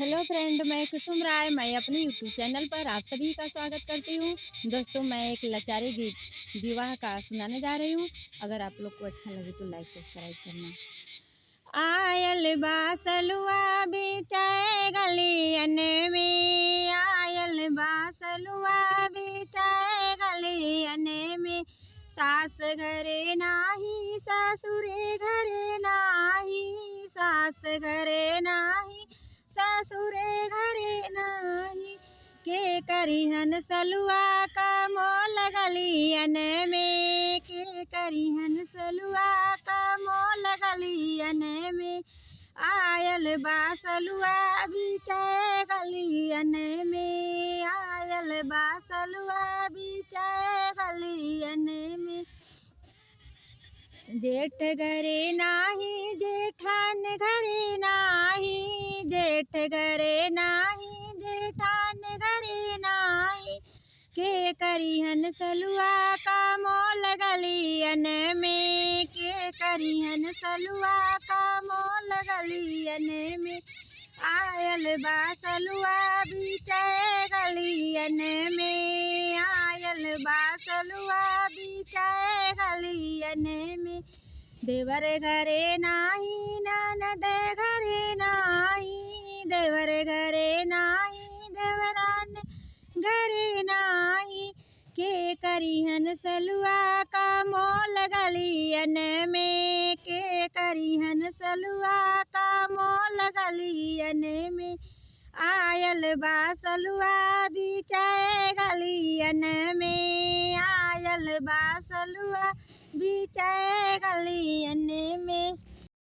Hello friend, मैं कुसुम राय। मैं अपने यूट्यूब चैनल पर आप सभी का स्वागत करती हूँ। दोस्तों, मैं एक लाचारी गीत विवाह का सुनाने जा रही हूँ। अगर आप लोग को अच्छा लगे तो लाइक सब्सक्राइब करना। आयल बासलुआ बिचाए गलियन में, आयल बासलुआ बिचाए गलियन में। सास घरे नाही ससुरे घरे नाही, सास घरे नाही ससुरे घरे नाही। के करिहन सलुआ का मोल गलियन में, के करिहन सलुआ का मोल गलियन में। आयल बासलुआ बिचाए गलियन में, आयल बासलुआ बिचाए गलियन में। जेठ घरे नाही जेठान घरे नाही, जेठ घरे नाही जेठान घरे नाही। के करिहन सलुआ का मोल गलियन में, के करिहन सलुआ का मोल गलियन में। आयल बासलुआ बिचाए गलियन में, आयल बासलुआ बिचाए गलियन में। देवर घरे नाही ननद घरे नाही, देवर घरे नाही देवरान घरे नाही। के करिहन सलुआ का मोल गलियन में, के करिहन सलुआ का मोल गलियन में। आयल बासलुआ बिचाए गलियन में, आयल बासलुआ बिचाए गलियन में।